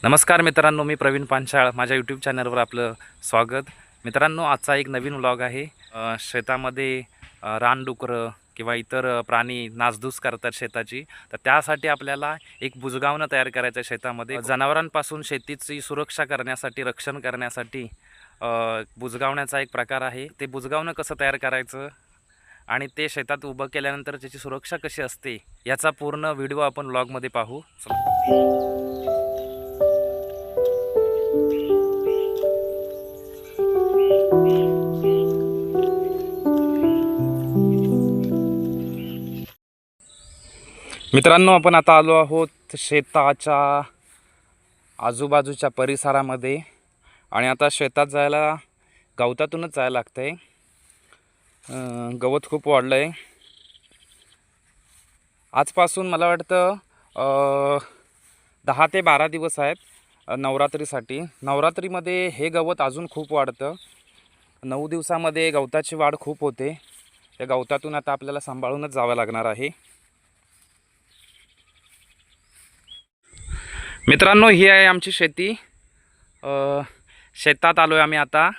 नमस्कार मित्रांनो, मी प्रवीण पांचाळ. माझ्या यूट्यूब चॅनलवर आपलं स्वागत. मित्रांनो, आजचा एक नवीन व्लॉग आहे. शेतामध्ये रानडुकरं किंवा इतर प्राणी नासधूस करतात शेताची. तर त्यासाठी आपल्याला एक बुजगावणं तयार करायचं आहे शेतामध्ये. जनावरांपासून शेतीची सुरक्षा करण्यासाठी, रक्षण करण्यासाठी बुजगावण्याचा एक प्रकार आहे. ते बुजगावणं कसं तयार करायचं आणि ते शेतात उभं केल्यानंतर त्याची सुरक्षा कशी असते याचा पूर्ण व्हिडिओ आपण व्लॉगमध्ये पाहू. मित्रांनो, आपण आता आलो आहोत शेताच्या आजूबाजूच्या परिसरामध्ये आणि आता शेतात जायला गवतातूनच जायला लागतं आहे. गवत खूप वाढलं आहे. आजपासून मला वाटतं 10 ते 12 दिवस आहेत नवरात्रीसाठी. नवरात्रीमध्ये हे गवत अजून खूप वाढतं. 9 दिवसामध्ये गवताची वाढ खूप होते. त्या गवतातून आता आपल्याला सांभाळूनच जावं लागणार आहे. मित्रांनो, ही आहे आमची शेती. शेतात आलो आहे आम्ही आता.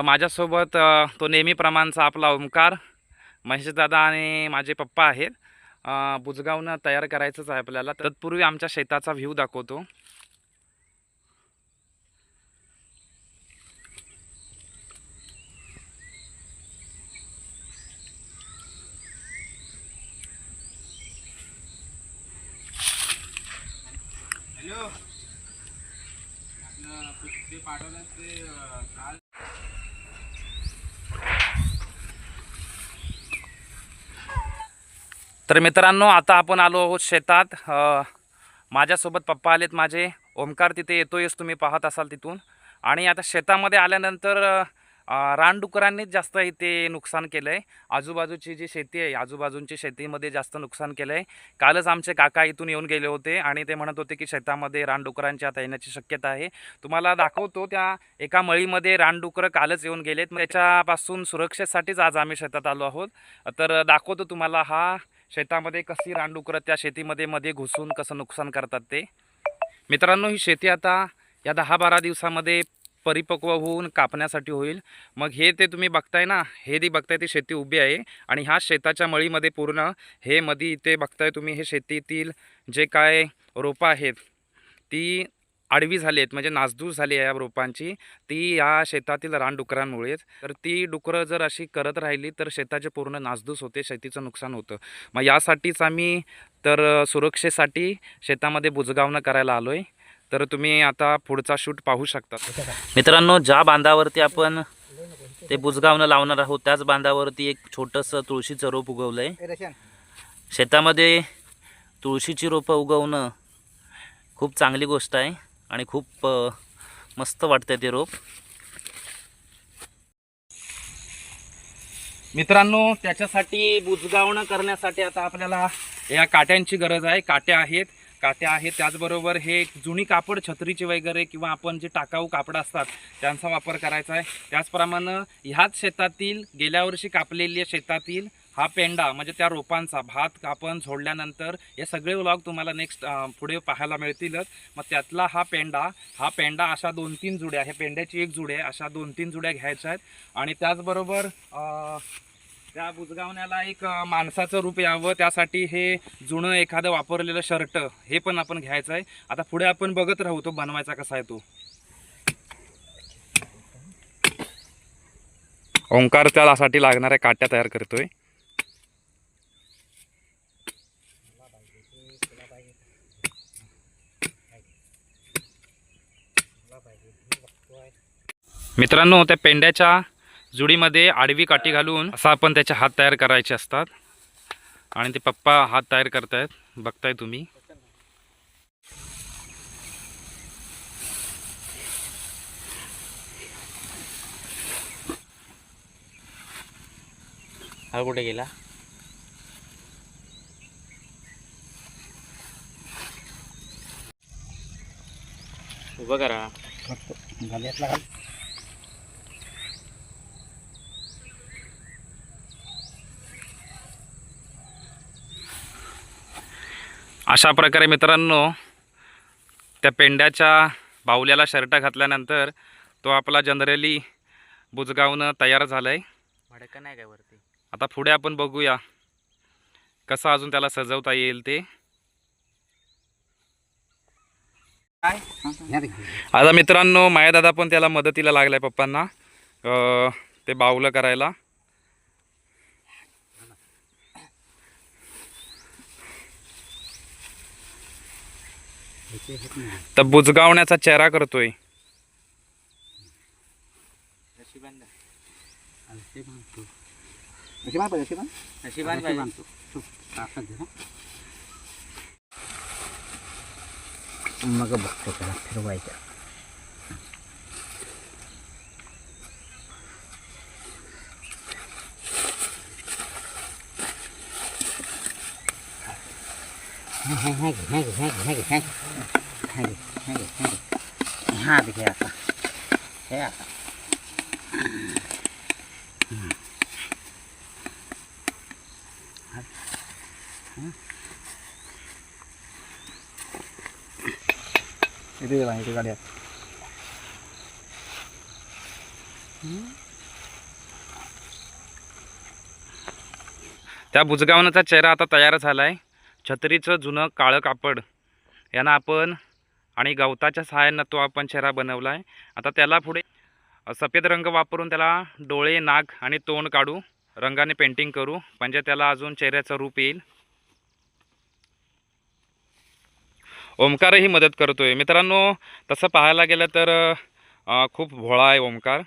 माझ्यासोबत तो नेहमीप्रमाणचा आपला ओमकार, महेशदादा आणि माझे पप्पा आहेत. बुजगावणं तयार करायचंच आहे आपल्याला. तत्पूर्वी आमच्या शेताचा व्ह्यू दाखवतो. हॅलो, ते पाठवलं ते काल. तर मित्रांनो, आता आपण आलो आहोत शेतात. माझ्यासोबत पप्पा आलेत माझे. ओमकार तिथे येतोयच, तुम्ही पाहत असाल तिथून. आणि आता शेतामध्ये आल्यानंतर रानडुकरांनीच जास्त इथे नुकसान केलं आहे. आजूबाजूची जी शेती आहे, आजूबाजूंची शेतीमध्ये जास्त नुकसान केलं आहे. कालच आमचे काका इथून येऊन गेले होते आणि ते म्हणत होते की शेतामध्ये रानडुकरांची आता येण्याची शक्यता आहे. तुम्हाला दाखवतो, त्या एका मळीमध्ये रानडुकरं कालच येऊन गेलेत. त्याच्यापासून सुरक्षेसाठीच आज आम्ही शेतात आलो आहोत. तर दाखवतो तुम्हाला हा शेतामध्ये कशी रानडुकरं त्या शेतीमध्ये मध्ये घुसून कसं नुकसान करतात ते. मित्रांनो, ही शेती आता या 10-12 दिवसामध्ये परिपक्व होऊन कापण्यासाठी होईल. मग हे ते तुम्ही बघताय ना, हे ती बघताय ती शेती उभी आहे आणि ह्या शेताच्या मळीमध्ये पूर्ण हे मध्ये इथे बघताय तुम्ही, हे शेतीतील जे काय रोपं आहेत ती आडवी झाली आहेत, म्हणजे नासधूस झाली आहे या रोपांची. ती या शेतातील रानडुकरांमुळेच. तर ती डुकरं जर अशी करत राहिली तर शेताचे पूर्ण नासधूस होते, शेतीचं नुकसान होतं. मग यासाठीच आम्ही तर सुरक्षेसाठी शेतामध्ये बुजगावणं करायला आलो आहे. तर तुम्ही आता पुढचा शूट पाहू शकता. मित्रांनो, ज्या बांधावरती आपण ते बुजगावणं लावणार आहोत त्याच बांधावरती एक छोटंसं तुळशीचं रोप उगवलं आहे. शेतामध्ये तुळशीची रोपं उगवणं खूप चांगली गोष्ट आहे आणि खूप मस्त वाटतं ते रोप. मित्रांनो, त्याच्यासाठी बुजगावणं करण्यासाठी आता आपल्याला या काट्यांची गरज आहे. काट्या आहेत. त्याचबरोबर हे जुनी कापड, छत्रीचे वगैरे किंवा आपण जे टाकाऊ कापड असतात त्यांचा वापर करायचा आहे. त्याचप्रमाणे ह्याच शेतातील गेल्या वर्षी कापलेल्या शेतातील हा पेंडा, म्हणजे त्या रोपांचा भात आपण झोडल्यानंतर हे सगळे व्लॉग तुम्हाला नेक्स्ट पुढे पाहायला मिळतीलच. मग त्यातला हा पेंडा अशा 2-3 जुड्या, हे पेंड्याची एक जुडी आहे, अशा 2-3 जुड्या घ्यायच्या आहेत. आणि त्याचबरोबर त्या बुजगावण्याला एक माणसाचं रूप यावं, त्यासाठी हे जुनं एखादं वापरलेलं शर्ट हे पण आपण घ्यायचं आहे. आता पुढे आपण बघत राहू तो बनवायचा कसा आहे तो. ओंकार त्यासाठी लागणाऱ्या काट्या तयार करतोय. मित्रांनो, त्या पेंड्याच्या जुडीमध्ये आडवी काठी घालून असा आपण त्याचे हात तयार करायचे असतात आणि ते पप्पा हात तयार करतायत, बघताय तुम्ही. हा कुठे गेला? उभं करा. अशा प्रकारे मित्रांनो त्या पेंड्याच्या बाहुल्याला शर्ट घातल्यानंतर तो आपला जनरली बुजगावणं तयार झाला आहे. भडकं नाही काय वरती. आता पुढे आपण बघूया कसं अजून त्याला सजवता येईल ते. आता मित्रांनो मायादादा पण त्याला मदतीला लागलाय पप्पांना ते बाहुलं करायला. तर बुजगावण्याचा चेहरा करतोय. मग बघतो त्याला फिरवायचं. हा घे आता हे आता इथे गाड्या त्या बुजगावण्याचा चेहरा आता तयार झाला आहे. छत्रीचं जुनं काळं कापड यानं आपण आणि गवताच्या सहाय्यानं तो आपण चेहरा बनवला आहे. आता त्याला पुढे सफेद रंग वापरून त्याला डोळे, नाक आणि तोंड काढू, रंगाने पेंटिंग करू, म्हणजे त्याला अजून चेहऱ्याचं रूप येईल. ओमकारही मदत करतोय. मित्रांनो तसं पाहायला गेलं तर खूप भोळा आहे ओमकार.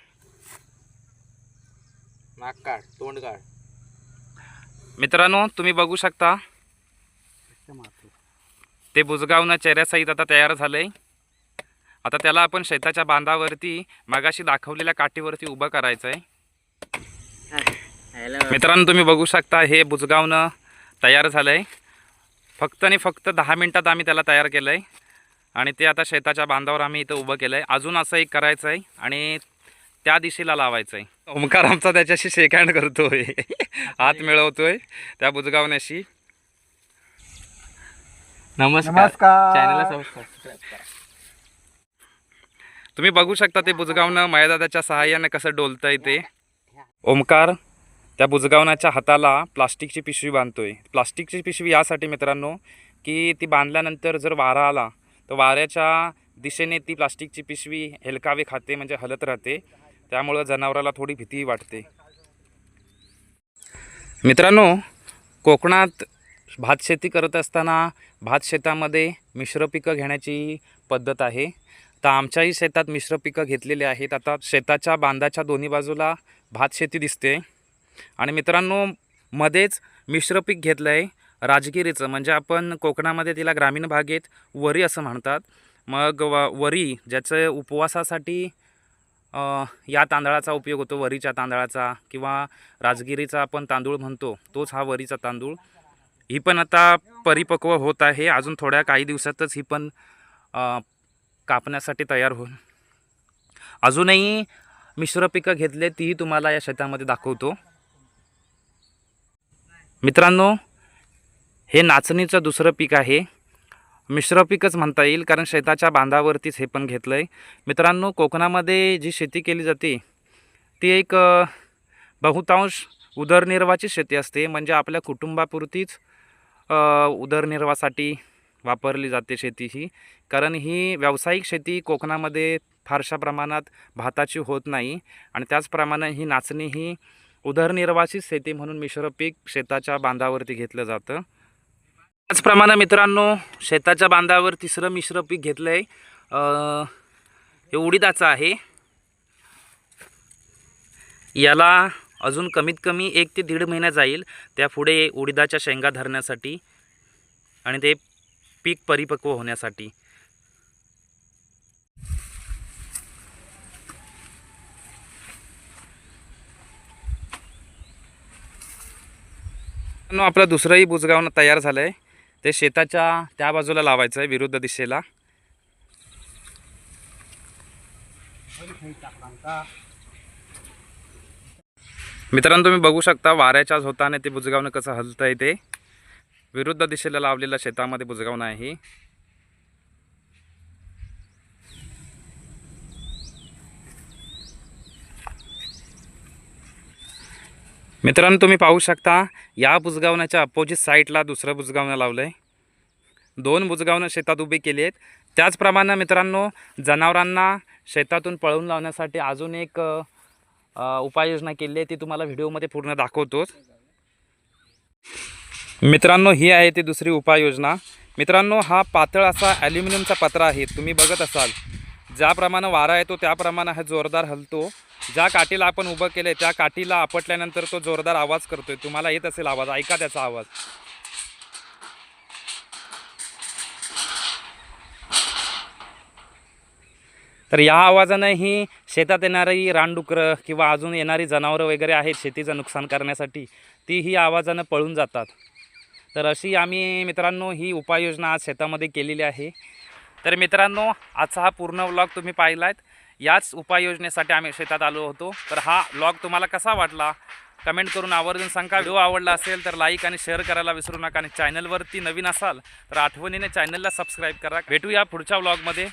नाक काढ, तोंड काढ. मित्रांनो तुम्ही बघू शकता ते बुजगावणं चेहऱ्यासहित आता तयार झालंय. आता त्याला आपण शेताच्या बांधावरती मागाशी दाखवलेल्या काठीवरती उभं करायचं आहे. मित्रांनो तुम्ही बघू शकता हे बुजगावणं तयार झालंय. फक्त आणि फक्त 10 मिनिटात आम्ही त्याला तयार केलं आहे आणि ते आता शेताच्या बांधावर आम्ही इथं उभं केलं आहे. अजून असं एक करायचं आहे आणि त्या दिशेला लावायचं आहे. ओमकार आमचा त्याच्याशी शेक हँड करतोय, हात मिळवतोय त्या बुजगावण्याशी. नमस्कार. चॅनलला सबस्क्राईब करा. तुम्ही बघू शकता ते बुजगावणं मायादादाच्या सहाय्याने कसं डोलतंय ते. ओमकार त्या बुजगावण्याच्या हाताला प्लास्टिकची पिशवी बांधतोय. प्लास्टिकची पिशवी यासाठी मित्रांनो की ती बांधल्यानंतर जर वारा आला तर वाऱ्याच्या दिशेने ती प्लास्टिकची पिशवी हेलकावे खाते, म्हणजे हलत राहते. त्यामुळं जनावराला थोडी भीती वाटते. मित्रांनो कोकणात भात शेती करत असताना भात शेतामध्ये मिश्र पिकं घेण्याची पद्धत आहे. तर आमच्याही शेतात मिश्र पिकं घेतलेली आहेत. आता शेताच्या बांधाच्या दोन्ही बाजूला भात शेती दिसते आणि मित्रांनो मध्येच मिश्र पीक घेतलं आहे राजगिरीचं, म्हणजे आपण कोकणामध्ये तिला ग्रामीण भागेत वरी असं म्हणतात. मग वरी ज्याचं उपवासासाठी या तांदळाचा उपयोग होतो, वरीच्या तांदळाचा किंवा राजगिरीचा आपण तांदूळ म्हणतो, तोच हा वरीचा तांदूळ. ही पण आता परिपक्व होत आहे. अजून थोड्या काही दिवसातच ही पण कापण्यासाठी तयार होईल. अजूनही मिश्र पिकं घेतले तीही तुम्हाला या शेतामध्ये दाखवतो. मित्रांनो हे नाचणीचं दुसरं पीक आहे. मिश्र पीकच म्हणता येईल कारण शेताच्या बांधावरतीच हे पण घेतलं आहे. मित्रांनो कोकणामध्ये जी शेती केली जाते ती एक बहुतांश उदरनिर्वाहाची शेती असते, म्हणजे आपल्या कुटुंबापुरतीच उदरनिर्वाहासाठी वापरली जाते शेती ही. कारण ही व्यावसायिक शेती कोकणामध्ये फारशा प्रमाणात भाताची होत नाही आणि त्याचप्रमाणे ही नाचणी ही उदरनिर्वाहाची शेती म्हणून मिश्र पीक शेताच्या बांधावरती घेतलं जातं. त्याचप्रमाणे मित्रांनो शेताच्या बांधावर तिसरं मिश्र पीक घेतलं आहे, हे उडीदाचं आहे. याला अजून कमीत कमी 1 ते 1.5 महिना जाईल त्यापुढे उडीदाच्या शेंगा धरण्यासाठी आणि ते पीक परिपक्व होण्यासाठी. आपलं दुसरंही बुजगावणं तयार झालं आहे. ते शेताच्या त्या बाजूला लावायचं आहे, विरुद्ध दिशेला. मित्रांनो तुम्ही बघू शकता वाऱ्याच्या झोताने ते बुजगावणं कसं हलतं आहे. ते विरुद्ध दिशेला लावलेलं शेतामध्ये बुजगावणं आहे. मित्रांनो तुम्ही पाहू शकता या बुजगावण्याच्या अपोजिट साईडला दुसरं बुजगावणं लावलं आहे. 2 बुजगावणं शेतात उभी केली आहेत. त्याचप्रमाणे मित्रांनो जनावरांना शेतातून पळवून लावण्यासाठी अजून एक उपाययोजना केली आहे, ती तुम्हाला व्हिडिओमध्ये पूर्ण दाखवतोच. मित्रांनो ही आहे ती दुसरी उपाययोजना. मित्रांनो हा पातळ असा ॲल्युमिनियमचा पत्रा आहे. तुम्ही बघत असाल ज्याप्रमाणे वारा येतो त्याप्रमाणे हा जोरदार हलतो. ज्या काठीला आपण उभं केलं त्या काठीला आपटल्यानंतर तो जोरदार आवाज करतोय. तुम्हाला येत असेल आवाज, ऐका त्याचा आवाज. तर या आवाजाने ही शेतात येणारी रानडुकरं किंवा अजून येणारी जनावरं वगैरे आहेत शेतीचं नुकसान करण्यासाठी, ती ही आवाजानं पळून जातात. तर अशी आम्ही मित्रांनो ही उपाययोजना आज शेतामध्ये केलेली आहे. तर मित्रांनो आजचा हा पूर्ण व्लॉग तुम्ही पाहिलात. याच उपाययोजनेसाठी आम्ही शेतात आलो होतो. तर हा व्लॉग तुम्हाला कसा वाटला कमेंट करून आवर्जून सांगा. व्हिडिओ आवडला असेल तर लाईक आणि शेअर करायला विसरू नका. आणि चॅनलवरती नवीन असाल तर आठवणीने चॅनलला सबस्क्राईब करा. भेटूया पुढच्या व्लॉगमध्ये.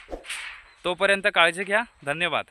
तोपर्यंत काळजी घ्या. धन्यवाद.